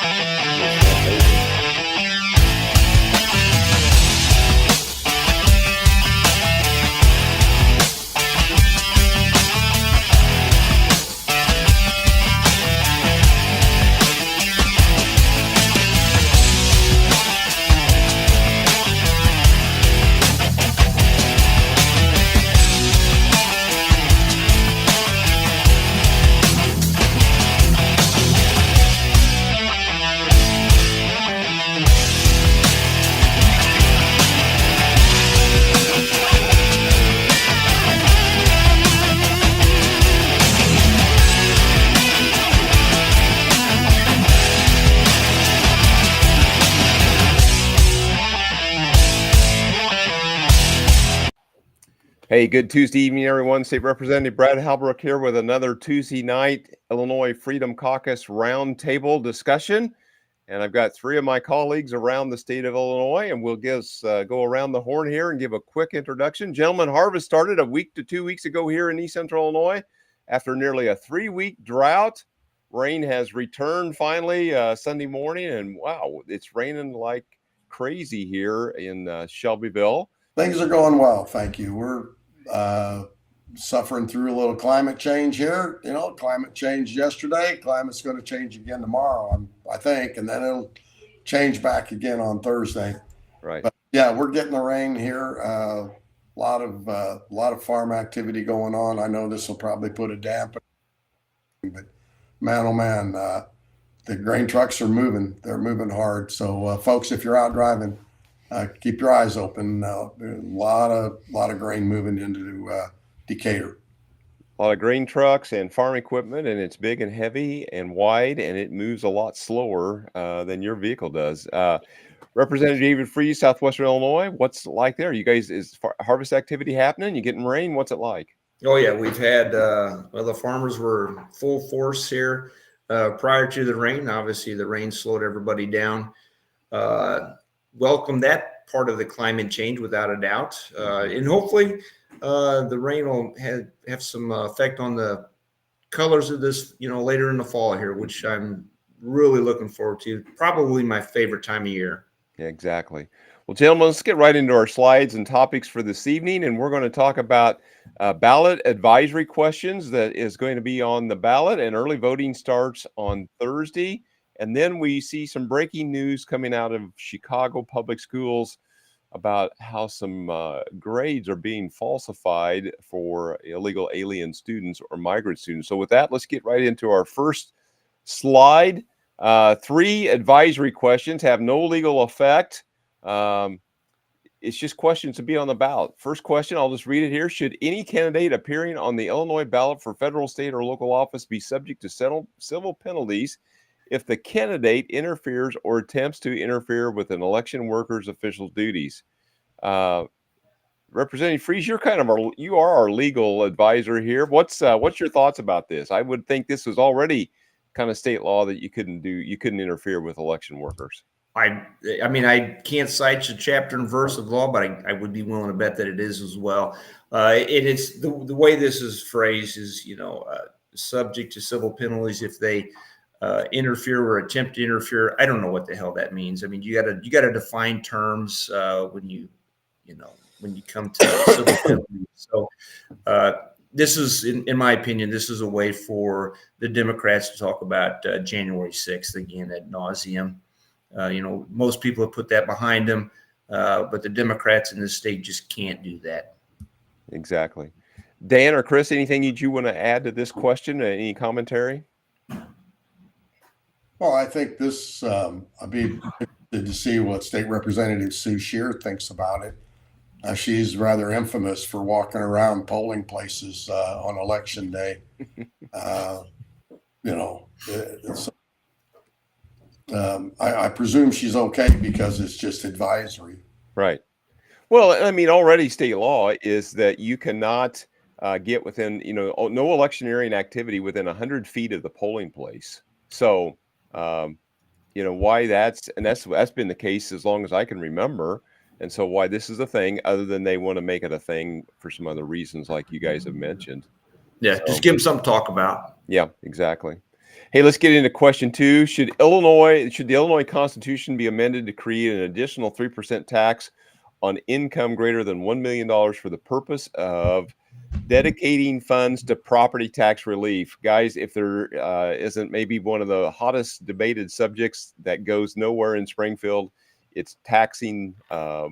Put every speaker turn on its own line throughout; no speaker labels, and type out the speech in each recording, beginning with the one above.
It's amazing. Hey, good Tuesday evening, everyone. State Representative Brad Halbrook here with another Tuesday night Illinois Freedom Caucus roundtable discussion. And I've got three of my colleagues around the state of Illinois, and we'll go around the horn here and give a quick introduction. Gentlemen, harvest started a week to 2 weeks ago here in East Central Illinois. After nearly a 3-week drought, rain has returned finally Sunday morning, and wow, it's raining like crazy here in Shelbyville.
Things are going well, thank you. We're suffering through a little climate change here. You know, climate changed yesterday. Climate's going to change again tomorrow, I think, and then it'll change back again on Thursday.
Right.
But yeah, we're getting the rain here. A lot of farm activity going on. I know this will probably put a damper, but man, oh man, the grain trucks are moving. They're moving hard. So, folks, if you're out driving, keep your eyes open. A lot of grain moving into Decatur.
A lot of grain trucks and farm equipment, and it's big and heavy and wide, and it moves a lot slower than your vehicle does. Representative David Free, Southwestern Illinois, what's it like there? You guys, is harvest activity happening? You getting rain? What's it like?
Oh yeah, we've had the farmers were full force here prior to the rain. Obviously, the rain slowed everybody down. Welcome that part of the climate change without a doubt, and hopefully the rain will have some effect on the colors of this, later in the fall here, which I'm really looking forward to. Probably my favorite time of year.
Yeah, exactly. Well, gentlemen, let's get right into our slides and topics for this evening, and we're going to talk about ballot advisory questions that is going to be on the ballot, and early voting starts on Thursday. And then we see some breaking news coming out of Chicago public schools about how some grades are being falsified for illegal alien students or migrant students. So with that, let's get right into our first slide. 3 advisory questions have no legal effect. It's just questions to be on the ballot. First question, I'll just read it here. Should any candidate appearing on the Illinois ballot for federal, state, or local office be subject to civil penalties if the candidate interferes or attempts to interfere with an election worker's official duties? Representative Freeze, you are our legal advisor here. What's your thoughts about this? I would think this was already kind of state law that you couldn't interfere with election workers.
I mean, I can't cite a chapter and verse of law, but I would be willing to bet that it is as well. It is the way this is phrased is, subject to civil penalties if they interfere or attempt to interfere. I don't know what the hell that means. I mean, you gotta define terms when you come to civil penalties. So this is, in my opinion, this is a way for the Democrats to talk about January 6th again ad nauseum. Most people have put that behind them, but the Democrats in this state just can't do that.
Exactly. Dan or Chris, anything you want to add to this question? Any commentary?
Well, I think this, I'd be interested to see what State Representative Sue Scheer thinks about it. She's rather infamous for walking around polling places on election day. I presume she's okay because it's just advisory.
Right. Well, I mean, already state law is that you cannot get within, no electioneering activity within 100 feet of the polling place. So, why that's been the case as long as I can remember. And so why this is a thing, other than they want to make it a thing for some other reasons, like you guys have mentioned.
Yeah, just give them something to talk about.
Yeah, exactly. Hey, let's get into question 2. Should the Illinois Constitution be amended to create an additional 3% tax on income greater than $1 million for the purpose of dedicating funds to property tax relief? Guys, if there isn't maybe one of the hottest debated subjects that goes nowhere in Springfield, it's taxing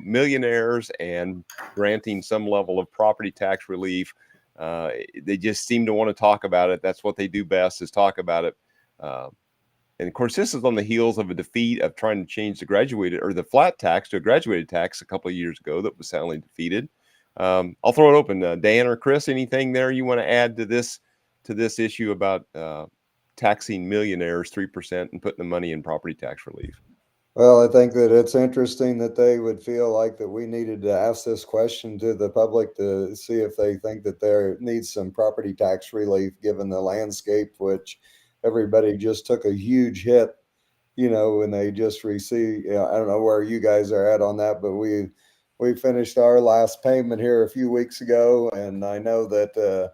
millionaires and granting some level of property tax relief. They just seem to want to talk about it. That's what they do best, is talk about it. And of course, this is on the heels of a defeat of trying to change the graduated or the flat tax to a graduated tax a couple of years ago that was soundly defeated. I'll throw it open. Dan or Chris, anything there you want to add to this issue about taxing millionaires 3% and putting the money in property tax relief?
Well, I think that it's interesting that they would feel like that we needed to ask this question to the public to see if they think that there needs some property tax relief, given the landscape, which everybody just took a huge hit, when they just received, I don't know where you guys are at on that, but we finished our last payment here a few weeks ago. And I know that,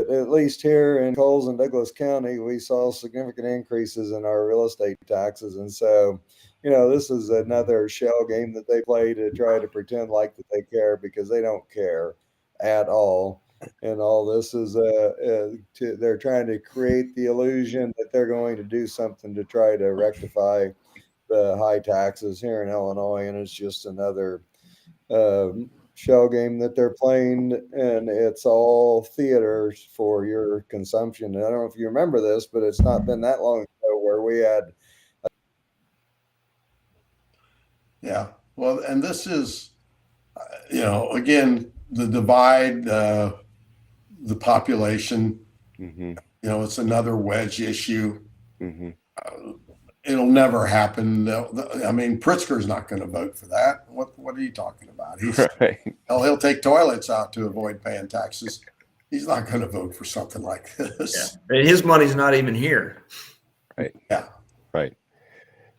at least here in Coles and Douglas County, we saw significant increases in our real estate taxes. And so, this is another shell game that they play to try to pretend like that they care, because they don't care at all. And all this is, they're trying to create the illusion that they're going to do something to try to rectify the high taxes here in Illinois. And it's just another shell game that they're playing, and it's all theater for your consumption. And I don't know if you remember this, but it's not been that long ago where we had.
Yeah. Well, and this is, again, the divide, the population, it's another wedge issue. It'll never happen. I mean, Pritzker's not going to vote for that. What are you talking about? He'll take toilets out to avoid paying taxes. He's not going to vote for something like this.
Yeah. And his money's not even here.
Right.
Yeah.
Right.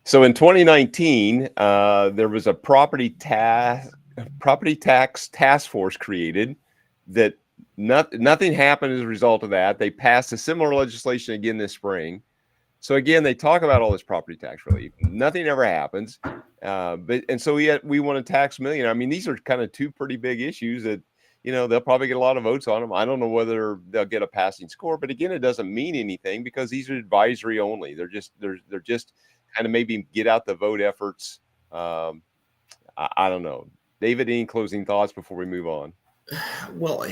So in 2019, there was a property tax task force created that nothing happened as a result of that. They passed a similar legislation again this spring. So again, they talk about all this property tax relief. Nothing ever happens. So we want to tax millionaires. I mean, these are kind of two pretty big issues that, they'll probably get a lot of votes on them. I don't know whether they'll get a passing score, but again, it doesn't mean anything because these are advisory only. They're just kind of maybe get out the vote efforts. I don't know. David, any closing thoughts before we move on?
Well,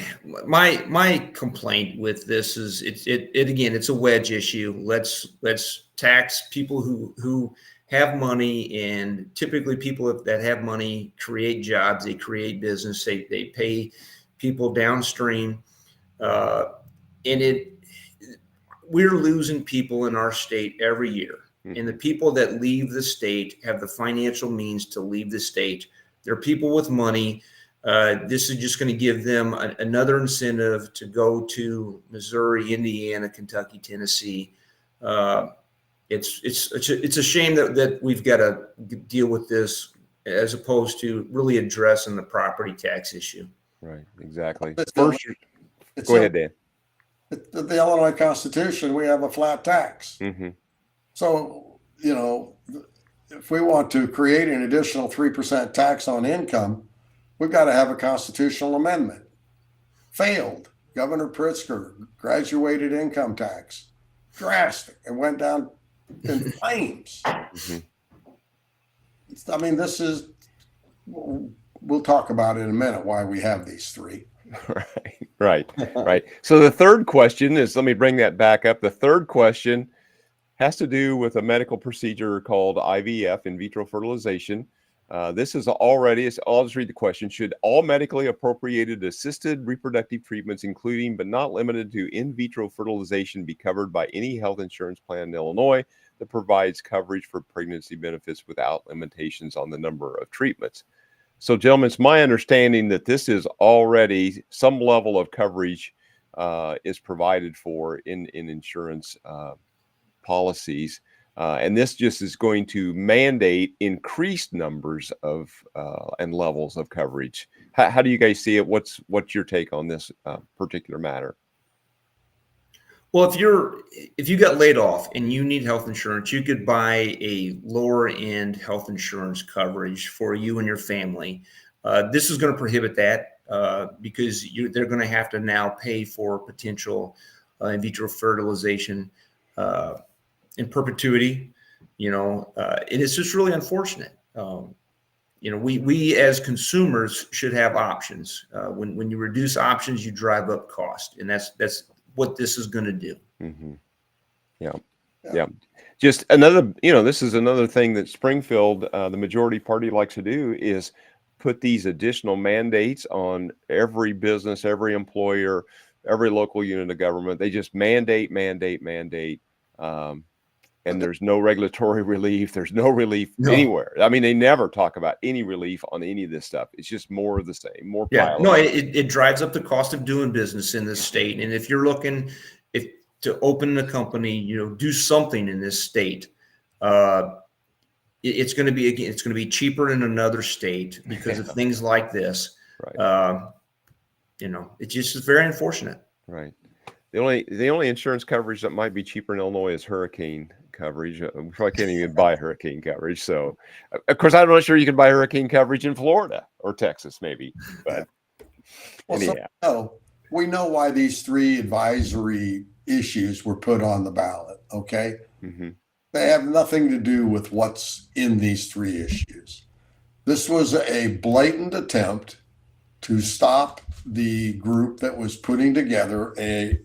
my complaint with this is it's a wedge issue. Let's tax people who have money, and typically people that have money create jobs, they create business, they pay people downstream, and we're losing people in our state every year. And the people that leave the state have the financial means to leave the state. They're people with money. This is just going to give them another incentive to go to Missouri, Indiana, Kentucky, Tennessee. It's a shame that we've got to deal with this as opposed to really addressing the property tax issue.
Right, exactly.
Go
ahead, Dan.
The Illinois Constitution, we have a flat tax. So, if we want to create an additional 3% tax on income, we've got to have a constitutional amendment. Failed. Governor Pritzker, graduated income tax. Drastic. It went down in flames. I mean, we'll talk about in a minute why we have these three.
Right. So the third question is, let me bring that back up. The third question has to do with a medical procedure called IVF, in vitro fertilization. This is I'll just read the question. Should all medically appropriated assisted reproductive treatments, including but not limited to in vitro fertilization, be covered by any health insurance plan in Illinois that provides coverage for pregnancy benefits without limitations on the number of treatments? So, gentlemen, it's my understanding that this is already some level of coverage is provided for in insurance policies. And this just is going to mandate increased numbers of and levels of coverage. How do you guys see it? What's your take on this particular matter?
Well, if you got laid off and you need health insurance, you could buy a lower end health insurance coverage for you and your family. This is going to prohibit that because they're going to have to now pay for potential in vitro fertilization in perpetuity. And it's just really unfortunate. We as consumers should have options. When you reduce options, you drive up cost, and that's what this is going to do.
Mm-hmm. Yeah. Just another, this is another thing that Springfield, the majority party, likes to do is put these additional mandates on every business, every employer, every local unit of government. They just mandate. And there's no regulatory relief. There's no relief anywhere. I mean, they never talk about any relief on any of this stuff. It's just more of the same, more
Yeah,
pile.
no, it drives up the cost of doing business in this state. And if you're looking to open a company, do something in this state, it's going to be cheaper in another state because of things like this.
Right.
It's just very unfortunate.
Right. The only insurance coverage that might be cheaper in Illinois is hurricane coverage. We probably can't even buy hurricane coverage. So, of course, I'm not sure you can buy hurricane coverage in Florida or Texas, maybe. But anyhow.
So we know why these 3 advisory issues were put on the ballot. Okay.
Mm-hmm.
They have nothing to do with what's in these 3 issues. This was a blatant attempt to stop the group that was putting together a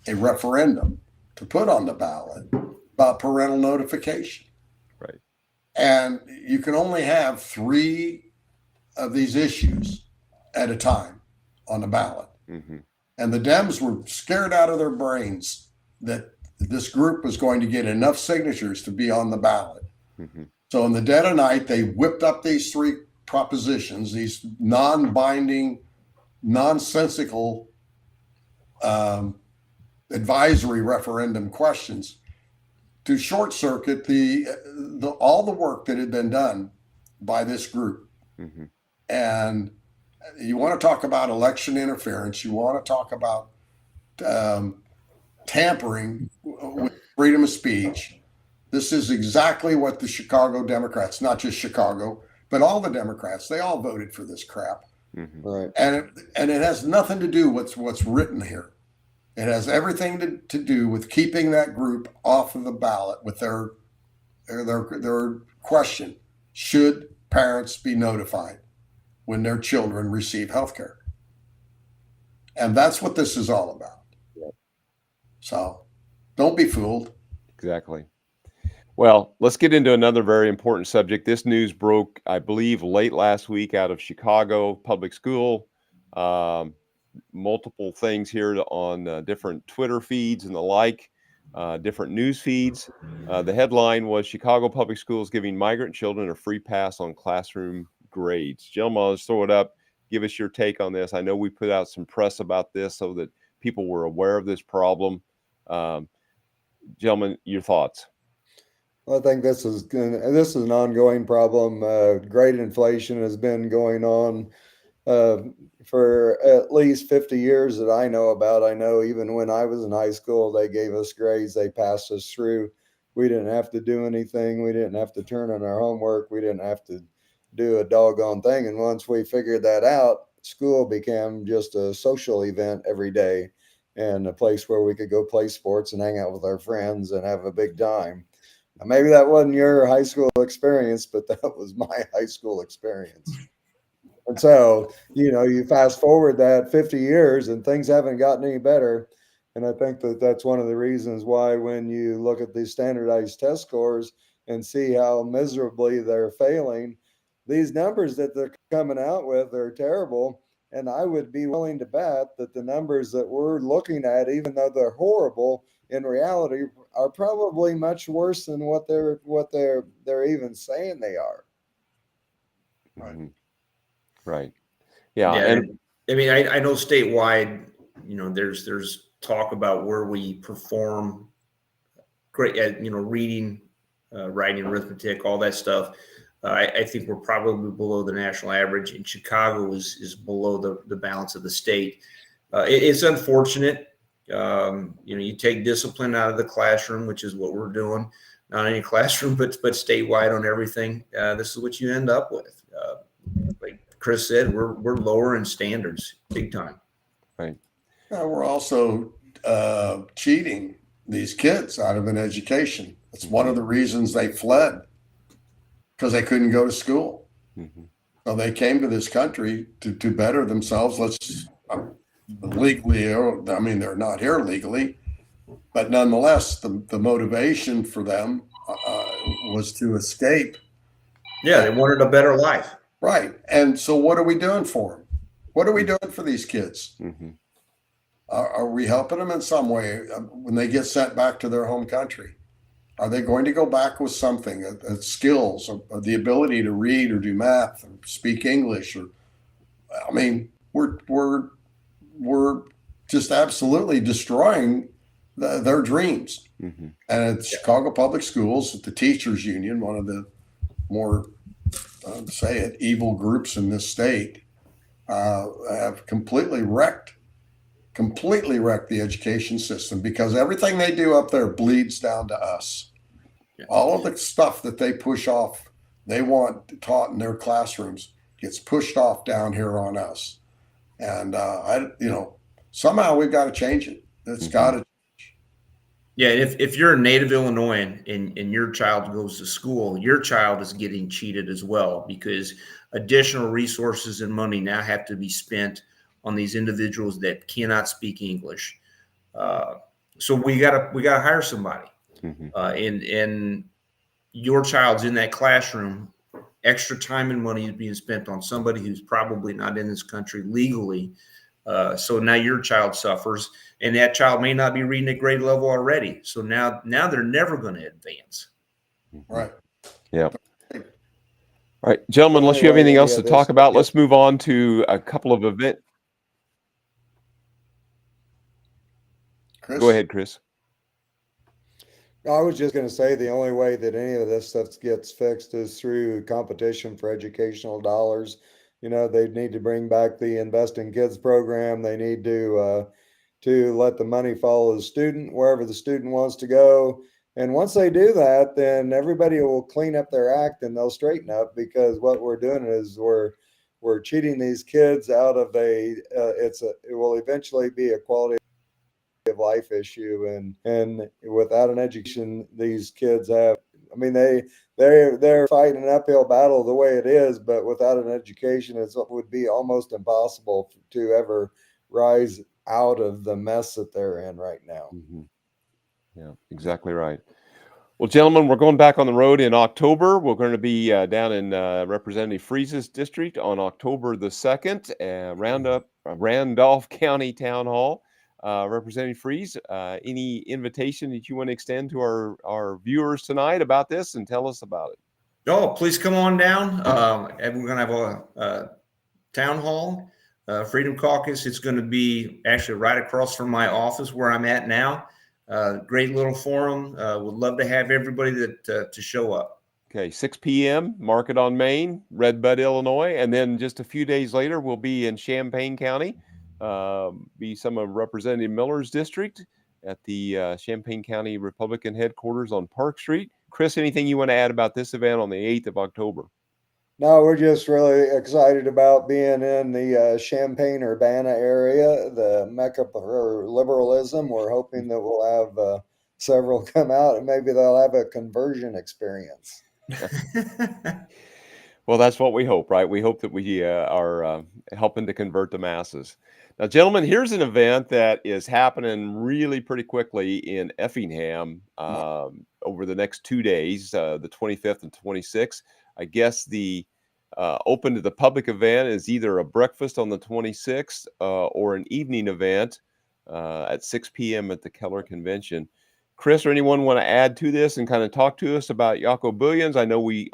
referendum to put on the ballot about parental notification.
Right.
And you can only have 3 of these issues at a time on the ballot.
Mm-hmm.
And the Dems were scared out of their brains that this group was going to get enough signatures to be on the ballot.
Mm-hmm.
So in the dead of night, they whipped up these 3 propositions, these non-binding, nonsensical advisory referendum questions to short circuit all the work that had been done by this group.
Mm-hmm.
And you want to talk about election interference, you want to talk about tampering with freedom of speech. This is exactly what the Chicago Democrats, not just Chicago, but all the Democrats, they all voted for this crap.
Mm-hmm.
Right.
And it has nothing to do with what's written here. It has everything to do with keeping that group off of the ballot with their question: should parents be notified when their children receive health care? And that's what this is all about.
Yep.
So don't be fooled.
Exactly. Well, let's get into another very important subject. This news broke, I believe, late last week out of Chicago Public School. Multiple things here on different Twitter feeds and the like, different news feeds. The headline was Chicago Public Schools giving migrant children a free pass on classroom grades. Gentlemen, let's throw it up. Give us your take on this. I know we put out some press about this so that people were aware of this problem. Gentlemen, your thoughts?
I think this is an ongoing problem. Grade inflation has been going on for at least 50 years that I know about. I know even when I was in high school, they gave us grades. They passed us through. We didn't have to do anything. We didn't have to turn in our homework. We didn't have to do a doggone thing. And once we figured that out, school became just a social event every day and a place where we could go play sports and hang out with our friends and have a big time. Now, maybe that wasn't your high school experience, but that was my high school experience. And so, you fast forward that 50 years and things haven't gotten any better. And I think that that's one of the reasons why when you look at these standardized test scores and see how miserably they're failing, these numbers that they're coming out with are terrible. And I would be willing to bet that the numbers that we're looking at, even though they're horrible, in reality are probably much worse than what they're even saying they are.
Right.
Mm-hmm. Right. Yeah.
And I mean, I know statewide, there's talk about where we perform great at, reading, writing, arithmetic, all that stuff. I think we're probably below the national average, and Chicago is below the balance of the state. It's unfortunate. You take discipline out of the classroom, which is what we're doing, not only classroom, but statewide on everything. This is what you end up with. Like Chris said, we're lowering standards big time.
Right.
We're also cheating these kids out of an education. It's one of the reasons they fled, because they couldn't go to school.
Mm-hmm.
So they came to this country to better themselves. Legally, I mean, they're not here legally, but nonetheless, the motivation for them was to escape.
Yeah, they wanted a better life.
Right. And so what are we doing for them? What are we doing for these kids?
Mm-hmm.
Are we helping them in some way when they get sent back to their home country? Are they going to go back with something, skills, or the ability to read or do math or speak English? Or, I mean, we're just absolutely destroying their dreams.
Mm-hmm. And
at Chicago Public Schools, the teachers union, one of the more, say it, evil groups in this state, have completely wrecked the education system, because everything they do up there bleeds down to us. Yeah. All of the stuff that they push off, they want taught in their classrooms, gets pushed off down here on us. And somehow we've got to change it. It's got to change.
Yeah, if you're a native Illinoisan and your child goes to school, your child is getting cheated as well, because additional resources and money now have to be spent on these individuals that cannot speak English. So we gotta hire somebody. Mm-hmm. And your child's in that classroom, extra time and money is being spent on somebody who's probably not in this country legally. So now your child suffers, and that child may not be reading at grade level already. So now they're never going to advance.
Right.
Yeah. All right, gentlemen, unless you have anything else to talk about, let's move on to a couple of events.
Chris?
Go ahead, Chris.
I was just going to say the only way that any of this stuff gets fixed is through competition for educational dollars. They need to bring back the Invest in Kids program. They need to let the money follow the student wherever the student wants to go. And once they do that, then everybody will clean up their act and they'll straighten up, because what we're doing is we're cheating these kids out of it will eventually be a quality of life issue. And without an education, these kids they're fighting an uphill battle the way it is, but without an education, it would be almost impossible to ever rise out of the mess that they're in right now.
Mm-hmm. Yeah, exactly right. Well, gentlemen, we're going back on the road in October. We're going to be down in Representative Freese's district on October the 2nd, Randolph County Town Hall. Representative Freese, any invitation that you want to extend to our viewers tonight about this, and tell us about it?
Oh, please come on down. We're going to have a town hall, Freedom Caucus. It's going to be actually right across from my office where I'm at now. Great little forum. Would love to have everybody to show up.
Okay, 6 p.m., Market on Main, Red Bud, Illinois. And then just a few days later, we'll be in Champaign County. Be some of Representative Miller's district at the Champaign County Republican headquarters on Park Street. Chris, anything you want to add about this event on the 8th of October?
No, we're just really excited about being in the Champaign-Urbana area, the mecca for liberalism. We're hoping that we'll have several come out, and maybe they'll have a conversion experience.
Well, that's what we hope, right? We hope that we are helping to convert the masses. Now, gentlemen, here's an event that is happening really pretty quickly in Effingham over the next 2 days, the 25th and 26th. I guess the open to the public event is either a breakfast on the 26th or an evening event at 6 p.m. at the Keller Convention. Chris, or anyone want to add to this and kind of talk to us about Jaco Billions? I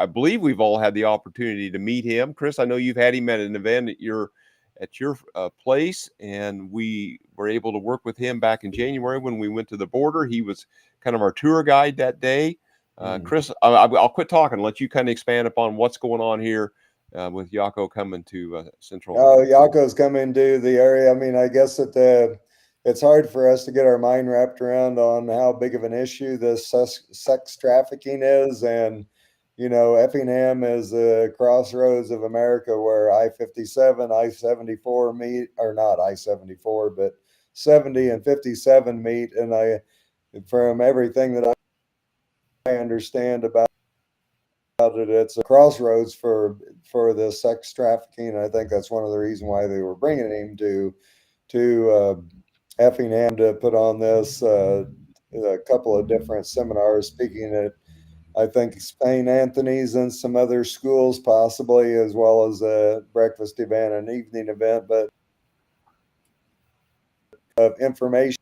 believe we've all had the opportunity to meet him. Chris, I know you've had him at an event at your place, and we were able to work with him back in January when we went to the border. He was kind of our tour guide that day. Chris, I'll quit talking and let you kind of expand upon what's going on here with Jaco coming to Central.
Jaco's coming to the area. I mean, I guess that it's hard for us to get our mind wrapped around on how big of an issue this sex trafficking is. And, you know, Effingham is the crossroads of America where I-57, I-74 meet, or not I-74, but 70 and 57 meet. And from everything that I understand about it, it's a crossroads for the sex trafficking. I think that's one of the reasons why they were bringing him to Effingham to put on this a couple of different seminars, speaking at, I think, St. Anthony's and some other schools possibly, as well as a breakfast event and evening event. But of information,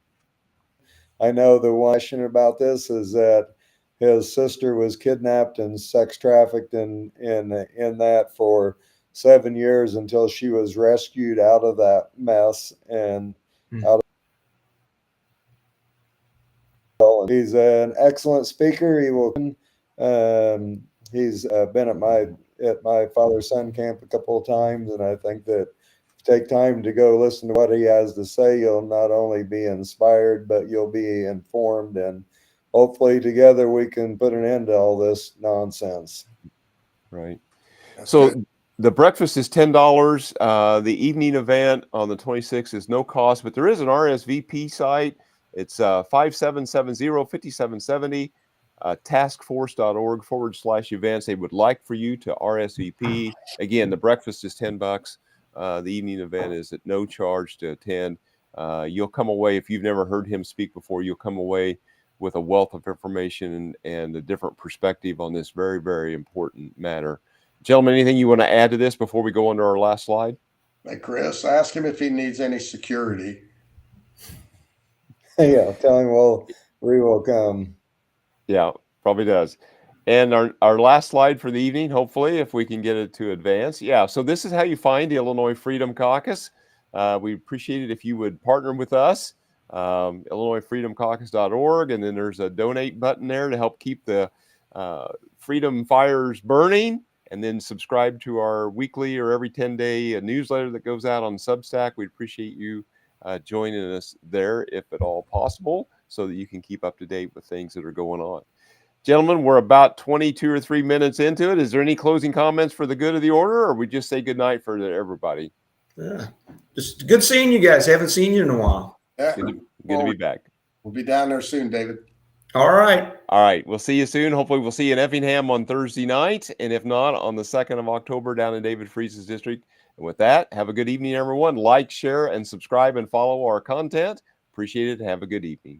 I know the one question about this is that his sister was kidnapped and sex trafficked in that for 7 years until she was rescued out of that mess and out of. He's an excellent speaker. He's been at my father-son camp a couple of times, and I think that if you take time to go listen to what he has to say, you'll not only be inspired, but you'll be informed, and hopefully together we can put an end to all this nonsense.
Right.
That's
So
good.
the breakfast is $10. The evening event on the 26th is no cost, but there is an RSVP site. It's 5770-5770, taskforce.org/events. They would like for you to RSVP. Again, the breakfast is $10. The evening event is at no charge to attend. You'll come away, if you've never heard him speak before, you'll come away with a wealth of information and a different perspective on this very, very important matter. Gentlemen, anything you want to add to this before we go on to our last slide?
Hey, Chris, ask him if he needs any security.
Yeah, tell him we will come.
Yeah, probably does. And our last slide for the evening, hopefully, if we can get it to advance. Yeah, so this is how you find the Illinois Freedom Caucus. We appreciate it if you would partner with us, IllinoisFreedomCaucus.org, and then there's a donate button there to help keep the freedom fires burning, and then subscribe to our weekly or every 10-day newsletter that goes out on Substack. We'd appreciate you joining us there if at all possible, so that you can keep up to date with things that are going on. Gentlemen, we're about 22 or 3 minutes into it. Is there any closing comments for the good of the order, or we just say good night for everybody?
Yeah, just good seeing you guys. Haven't seen you in a while.
Yeah.
Good to be back.
We'll be down there soon, David.
All right.
All right. We'll see you soon. Hopefully we'll see you in Effingham on Thursday night. And if not, on the 2nd of October down in David Freese's district. And with that, have a good evening, everyone. Like, share, and subscribe and follow our content. Appreciate it. Have a good evening.